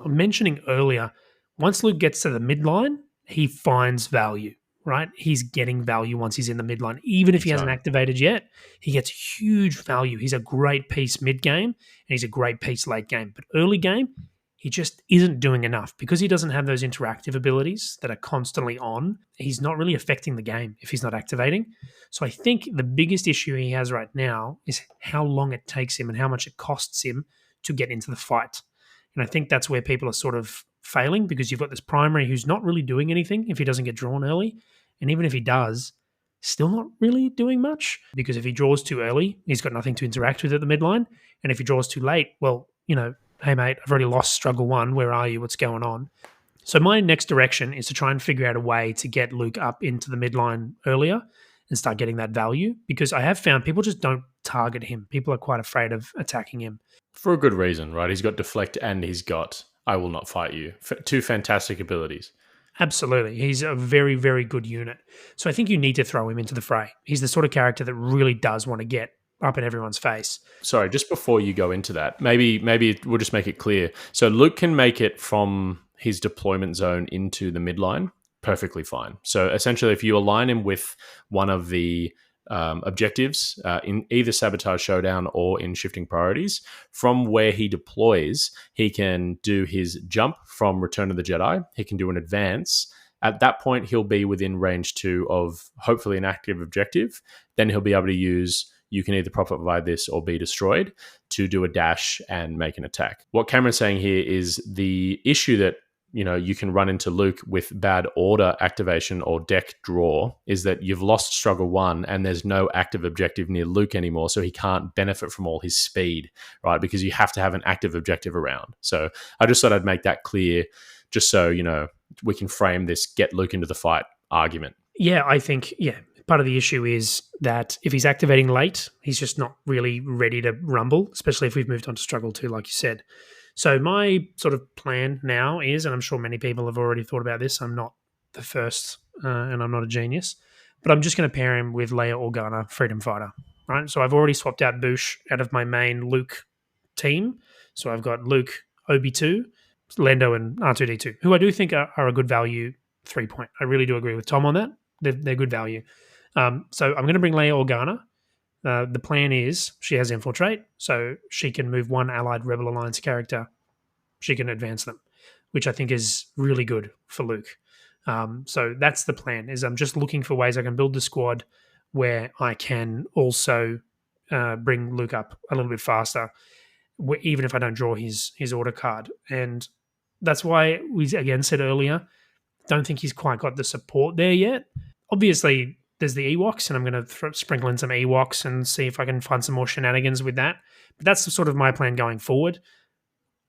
mentioning earlier, once Luke gets to the midline, he finds value. Right? He's getting value once he's in the midline. Even if he hasn't activated yet, he gets huge value. He's a great piece mid-game, and he's a great piece late game. But early game, he just isn't doing enough. Because he doesn't have those interactive abilities that are constantly on, he's not really affecting the game if he's not activating. So I think the biggest issue he has right now is how long it takes him and how much it costs him to get into the fight. And I think that's where people are sort of failing, because you've got this primary who's not really doing anything if he doesn't get drawn early. And even if he does, still not really doing much, because if he draws too early, he's got nothing to interact with at the midline. And if he draws too late, well, hey mate, I've already lost struggle one. Where are you? What's going on? So my next direction is to try and figure out a way to get Luke up into the midline earlier and start getting that value, because I have found people just don't target him. People are quite afraid of attacking him. For a good reason, right? He's got Deflect and he's got I Will Not Fight You. Two fantastic abilities. Absolutely. He's a very, very good unit. So I think you need to throw him into the fray. He's the sort of character that really does want to get up in everyone's face. Sorry, just before you go into that, maybe we'll just make it clear. So Luke can make it from his deployment zone into the midline perfectly fine. So essentially, if you align him with one of the objectives in either Sabotage Showdown or in Shifting Priorities, from where he deploys, he can do his jump from Return of the Jedi. He can do an advance. At that point, he'll be within range 2 of hopefully an active objective. Then he'll be able to use You Can Either Profit by This or Be Destroyed to do a dash and make an attack. What Cameron's saying here is the issue that you can run into Luke with bad order activation or deck draw is that you've lost struggle 1 and there's no active objective near Luke anymore, so he can't benefit from all his speed, right? Because you have to have an active objective around. So I just thought I'd make that clear, just so we can frame this get Luke into the fight argument. Yeah, I think part of the issue is that if he's activating late, he's just not really ready to rumble, especially if we've moved on to struggle 2, like you said. So my sort of plan now is, and I'm sure many people have already thought about this, I'm not the first and I'm not a genius, but I'm just going to pair him with Leia Organa, Freedom Fighter, right? So I've already swapped out Boushh out of my main Luke team. So I've got Luke, Obi-2, Lando and R2-D2, who I do think are a good value 3-point. I really do agree with Tom on that. They're good value. So I'm going to bring Leia Organa. The plan is she has Infiltrate, so she can move one allied Rebel Alliance character. She can advance them, which I think is really good for Luke. So that's the plan, is I'm just looking for ways I can build the squad where I can also bring Luke up a little bit faster, even if I don't draw his order card. And that's why we, again, said earlier, don't think he's quite got the support there yet. Obviously, there's the Ewoks, and I'm going to sprinkle in some Ewoks and see if I can find some more shenanigans with that. But that's sort of my plan going forward.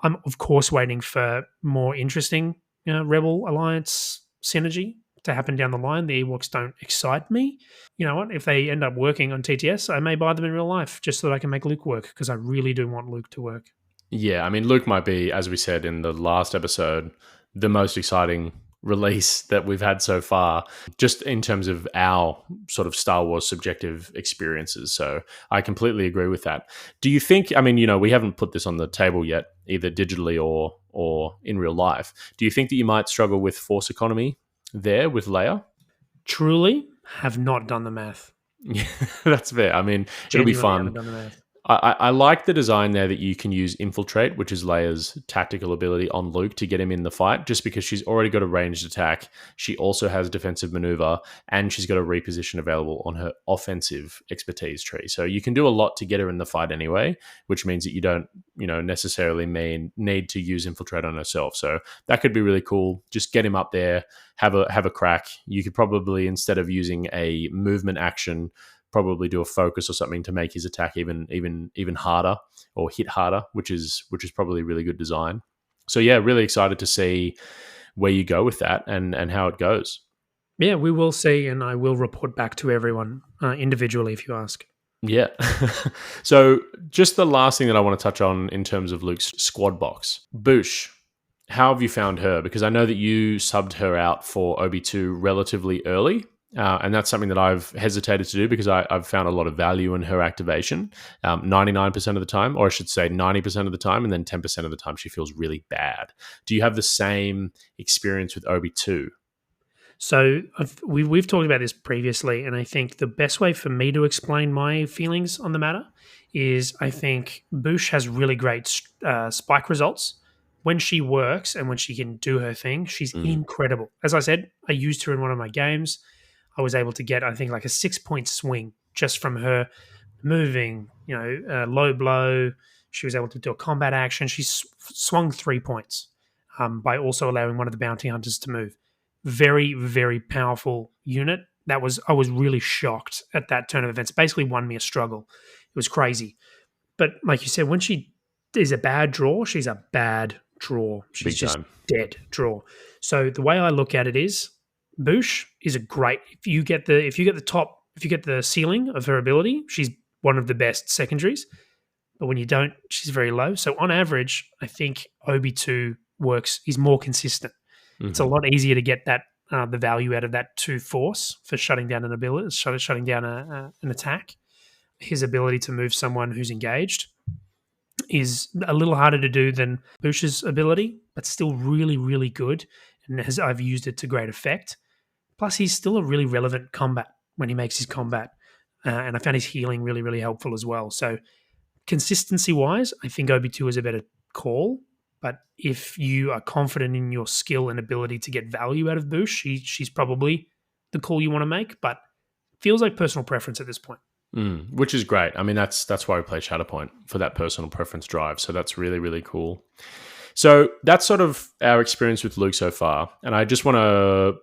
I'm, of course, waiting for more interesting Rebel Alliance synergy to happen down the line. The Ewoks don't excite me. You know what? If they end up working on TTS, I may buy them in real life just so that I can make Luke work, because I really do want Luke to work. Yeah, I mean, Luke might be, as we said in the last episode, the most exciting release that we've had so far, just in terms of our sort of Star Wars subjective experiences. So I completely agree with that. Do you think, I mean, we haven't put this on the table yet, either digitally or in real life. Do you think that you might struggle with Force economy there with Leia? Truly have not done the math. Yeah, that's fair. I mean, Genuinely it'll be fun. haven't done the math. I like the design there that you can use Infiltrate, which is Leia's tactical ability on Luke to get him in the fight, just because she's already got a ranged attack. She also has defensive maneuver, and she's got a reposition available on her offensive expertise tree. So you can do a lot to get her in the fight anyway, which means that you don't, necessarily need to use Infiltrate on herself. So that could be really cool. Just get him up there, have a crack. You could probably, instead of using a movement action, probably do a focus or something to make his attack even harder, or hit harder, which is probably really good design. So yeah, really excited to see where you go with that and how it goes. Yeah, we will see, and I will report back to everyone individually if you ask. Yeah. So just the last thing that I want to touch on in terms of Luke's squad box, Boosh. How have you found her? Because I know that you subbed her out for OB2 relatively early. And that's something that I've hesitated to do because I've found a lot of value in her activation 99% of the time, or I should say 90% of the time, and then 10% of the time she feels really bad. Do you have the same experience with OB2? So we've talked about this previously, and I think the best way for me to explain my feelings on the matter is I think Boosh has really great spike results. When she works and when she can do her thing, she's incredible. As I said, I used her in one of my games. I was able to get, I think, like a 6-point swing just from her moving, low blow. She was able to do a combat action. She swung 3 points by also allowing one of the bounty hunters to move. Very, very powerful unit. I was really shocked at that turn of events. It basically won me a struggle. It was crazy. But like you said, when she is a bad draw, she's a bad draw. She's just dead draw. So the way I look at it is, Boosh is a great. If you get the ceiling of her ability, she's one of the best secondaries. But when you don't, she's very low. So on average, I think OB2 is more consistent. Mm-hmm. It's a lot easier to get that the value out of that 2 force for shutting down an ability, shutting down an attack. His ability to move someone who's engaged is a little harder to do than Boosh's ability, but still really, really good. And I've used it to great effect. Plus, he's still a really relevant combat when he makes his combat. And I found his healing really, really helpful as well. So consistency-wise, I think OB2 is a better call. But if you are confident in your skill and ability to get value out of Boosh, she's probably the call you want to make. But feels like personal preference at this point. Which is great. I mean, that's why we play Shatterpoint, for that personal preference drive. So that's really, really cool. So that's sort of our experience with Luke so far. And I just want to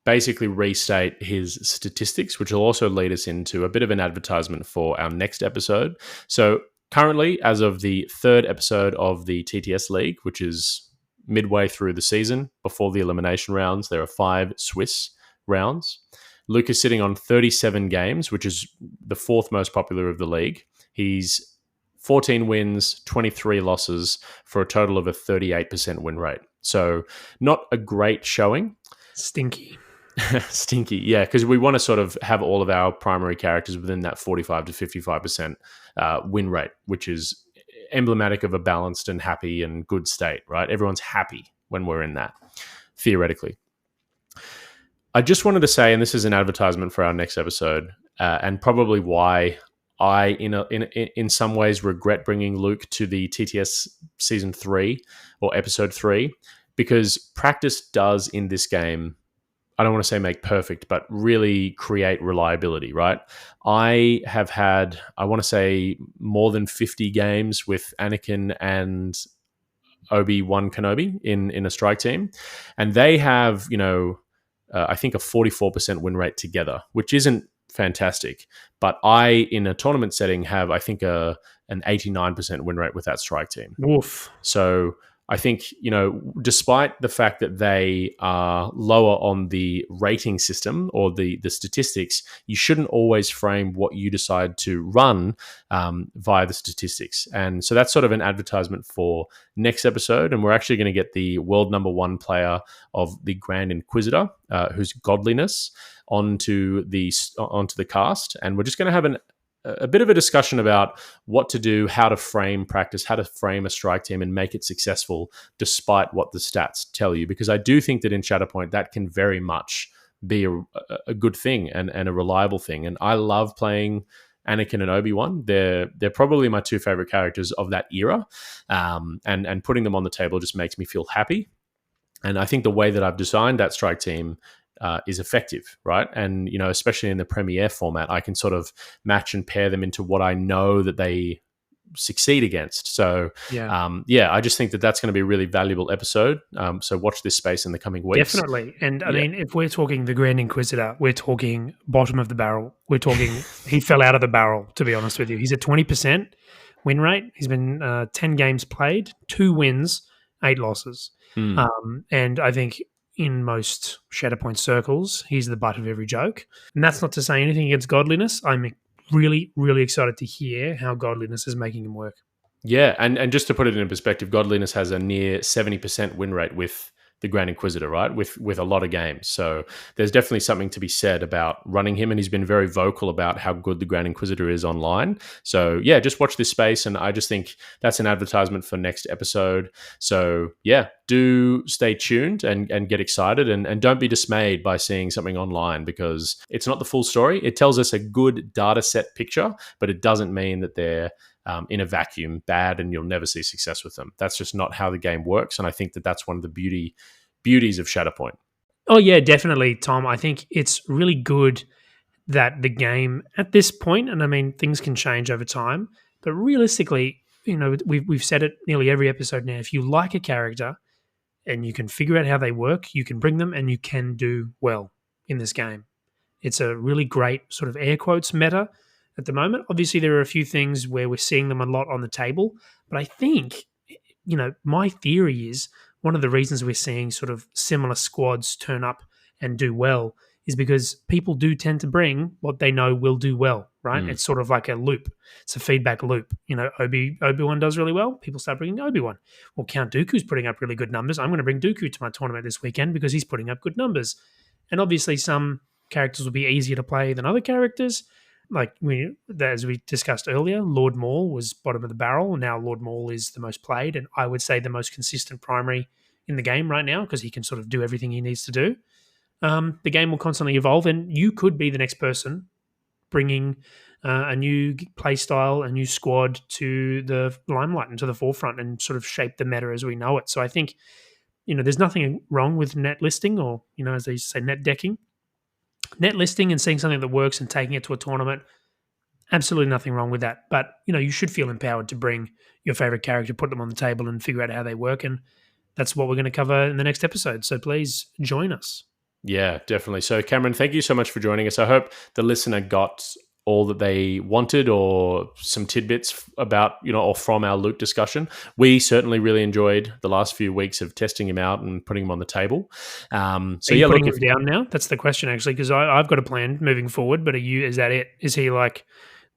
basically restate his statistics, which will also lead us into a bit of an advertisement for our next episode. So currently, as of the 3rd episode of the TTS League, which is midway through the season, before the elimination rounds, there are 5 Swiss rounds. Luke is sitting on 37 games, which is the 4th most popular of the league. He's 14 wins, 23 losses, for a total of a 38% win rate. So not a great showing. Stinky. Stinky, yeah, because we want to sort of have all of our primary characters within that 45 to 55% win rate, which is emblematic of a balanced and happy and good state, right? Everyone's happy when we're in that, theoretically. I just wanted to say, and this is an advertisement for our next episode, and probably why I, in some ways, regret bringing Luke to the TTS Season 3 or Episode 3, because practice does in this game, I don't want to say make perfect, but really create reliability, right? I have had, I want to say, more than 50 games with Anakin and Obi-Wan Kenobi in a strike team, and they have I think a 44% win rate together, which isn't fantastic. But I, in a tournament setting, have I think an 89% win rate with that strike team. Woof. So I think, despite the fact that they are lower on the rating system or the statistics, you shouldn't always frame what you decide to run via the statistics. And so that's sort of an advertisement for next episode. And we're actually going to get the world number 1 player of the Grand Inquisitor, whose godliness, onto the cast. And we're just going to have a bit of a discussion about what to do, how to frame practice, how to frame a strike team and make it successful despite what the stats tell you. Because I do think that in Shatterpoint, that can very much be a good thing and a reliable thing. And I love playing Anakin and Obi-Wan. They're probably my 2 favorite characters of that era. And putting them on the table just makes me feel happy. And I think the way that I've designed that strike team is effective, right? And, especially in the Premiere format, I can sort of match and pair them into what I know that they succeed against. So, I just think that that's going to be a really valuable episode. So watch this space in the coming weeks. Definitely. And I mean, if we're talking the Grand Inquisitor, we're talking bottom of the barrel. We're talking, he fell out of the barrel, to be honest with you. He's at 20% win rate. He's been 10 games played, 2 wins, 8 losses. And I think in most Shatterpoint circles, he's the butt of every joke. And that's not to say anything against godliness. I'm really, really excited to hear how godliness is making him work. Yeah, and just to put it in perspective, godliness has a near 70% win rate with the Grand Inquisitor, right? With a lot of games. So there's definitely something to be said about running him, and he's been very vocal about how good the Grand Inquisitor is online. So yeah, just watch this space, and I just think that's an advertisement for next episode. So yeah, do stay tuned and get excited, and don't be dismayed by seeing something online, because it's not the full story. It tells us a good data set picture, but it doesn't mean that they're in a vacuum bad and you'll never see success with them. That's just not how the game works. And I think that that's one of the beauties of Shatterpoint. Oh yeah, definitely, Tom. I think it's really good that the game at this point, and I mean, things can change over time, but realistically, we've said it nearly every episode now. If you like a character and you can figure out how they work, you can bring them and you can do well in this game. It's a really great sort of air quotes meta at the moment. Obviously, there are a few things where we're seeing them a lot on the table, but I think, my theory is one of the reasons we're seeing sort of similar squads turn up and do well is because people do tend to bring what they know will do well, right? It's sort of like a loop. It's a feedback loop. Obi-Wan does really well. People start bringing Obi-Wan. Well, Count Dooku's putting up really good numbers. I'm going to bring Dooku to my tournament this weekend because he's putting up good numbers. And obviously some characters will be easier to play than other characters. Like as we discussed earlier, Lord Maul was bottom of the barrel. Now Lord Maul is the most played, and I would say the most consistent primary in the game right now because he can sort of do everything he needs to do. The game will constantly evolve, and you could be the next person bringing a new play style, a new squad to the limelight and to the forefront and sort of shape the meta as we know it. So I think, there's nothing wrong with net listing or, as they say, net decking. Net listing and seeing something that works and taking it to a tournament, absolutely nothing wrong with that. But, you should feel empowered to bring your favorite character, put them on the table and figure out how they work. And that's what we're going to cover in the next episode. So please join us. Yeah, definitely. So Cameron, thank you so much for joining us. I hope the listener got all that they wanted or some tidbits about, or from our Luke discussion. We certainly really enjoyed the last few weeks of testing him out and putting him on the table. Are you putting him down now? That's the question, actually, because I've got a plan moving forward, but is that it? Is he like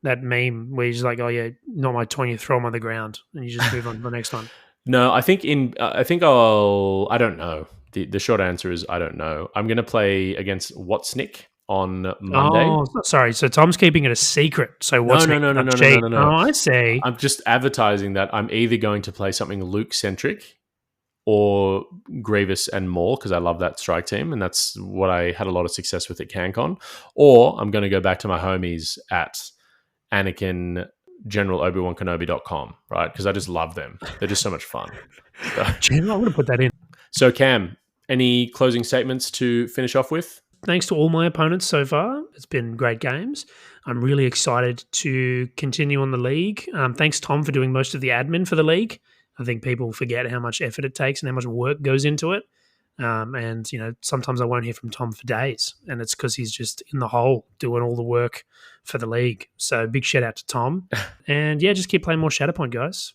that meme where he's like, oh yeah, not my 20, throw him on the ground and you just move on to the next one? No, I think I don't know. The short answer is I don't know. I'm going to play against Watsnick on Monday. Oh, sorry. So Tom's keeping it a secret. So what's no. Oh, I see. I'm just advertising that I'm either going to play something Luke-centric or Grievous and Maul, because I love that strike team, and that's what I had a lot of success with at CanCon. Or I'm going to go back to my homies at Anakin General Obi-Wan Kenobi.com, right? Because I just love them. They're just so much fun. So, I'm going to put that in. So Cam, any closing statements to finish off with? Thanks to all my opponents so far. It's been great games. I'm really excited to continue on the league. Thanks, Tom, for doing most of the admin for the league. I think people forget how much effort it takes and how much work goes into it. And sometimes I won't hear from Tom for days, and it's because he's just in the hole doing all the work for the league. So big shout out to Tom, and yeah, just keep playing more Shatterpoint, guys.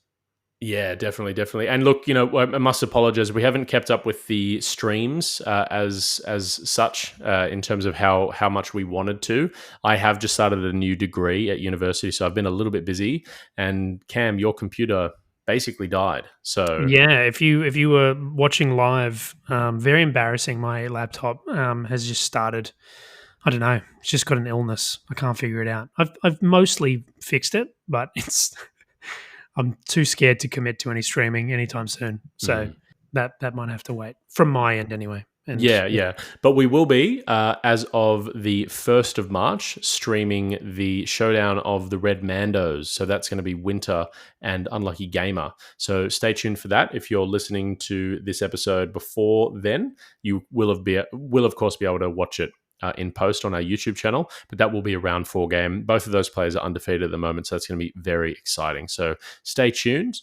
Yeah, definitely. And look, I must apologize. We haven't kept up with the streams as such in terms of how much we wanted to. I have just started a new degree at university, so I've been a little bit busy. And Cam, your computer basically died. So Yeah, if you were watching live, very embarrassing. My laptop has just started. I don't know. It's just got an illness. I can't figure it out. I've mostly fixed it, but I'm too scared to commit to any streaming anytime soon. So that might have to wait from my end anyway. And Yeah. But we will be, as of the 1st of March, streaming the showdown of the Red Mandos. So that's going to be Winter and Unlucky Gamer. So stay tuned for that. If you're listening to this episode before then, you will of course be able to watch it in post on our YouTube channel, but that will be a round 4 game. Both of those players are undefeated at the moment, so that's going to be very exciting. So stay tuned.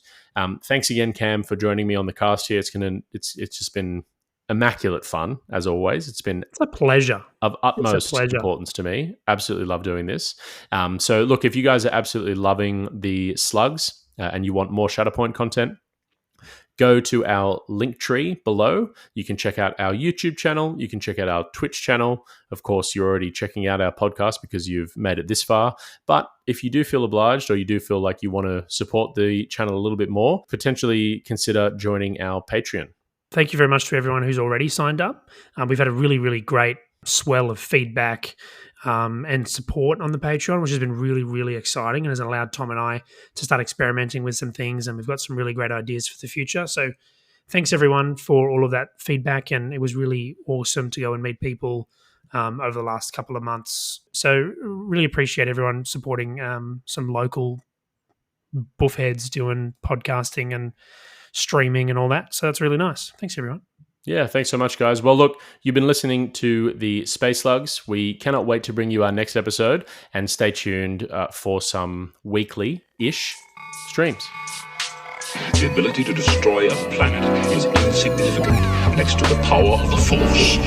Thanks again, Cam, for joining me on the cast here. It's just been immaculate fun as always. It's a pleasure. Of utmost importance to me. Absolutely love doing this. So look, if you guys are absolutely loving the slugs and you want more Shatterpoint content, go to our link tree below. You can check out our YouTube channel. You can check out our Twitch channel. Of course, you're already checking out our podcast because you've made it this far. But if you do feel obliged, or you do feel like you want to support the channel a little bit more, potentially consider joining our Patreon. Thank you very much to everyone who's already signed up. We've had a really, really great swell of feedback and support on the Patreon, which has been really, really exciting and has allowed Tom and I to start experimenting with some things, and we've got some really great ideas for the future. So thanks, everyone, for all of that feedback, and it was really awesome to go and meet people over the last couple of months. So really appreciate everyone supporting some local buffheads doing podcasting and streaming and all that. So that's really nice. Thanks, everyone. Yeah, thanks so much, guys. Well, look, you've been listening to the Space Slugs. We cannot wait to bring you our next episode, and stay tuned for some weekly-ish streams. The ability to destroy a planet is insignificant next to the power of the Force.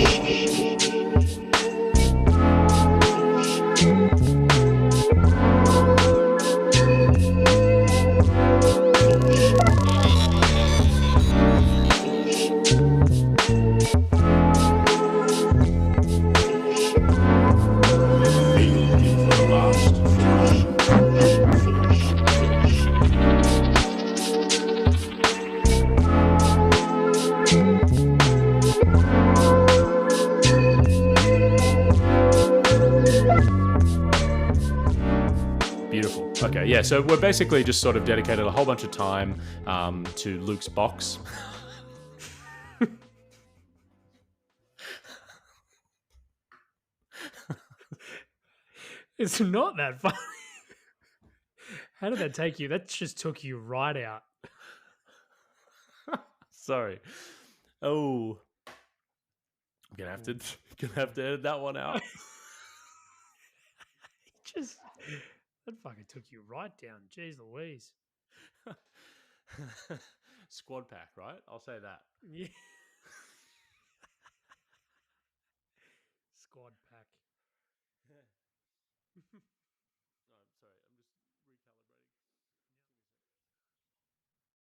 Okay, yeah, so we're basically just sort of dedicated a whole bunch of time to Luke's box. It's not that funny. How did that take you? That just took you right out. Sorry. Oh. I'm gonna have to edit that one out. That fucking took you right down. Jeez Louise. Squad pack, right? I'll say that. Yeah. Squad pack.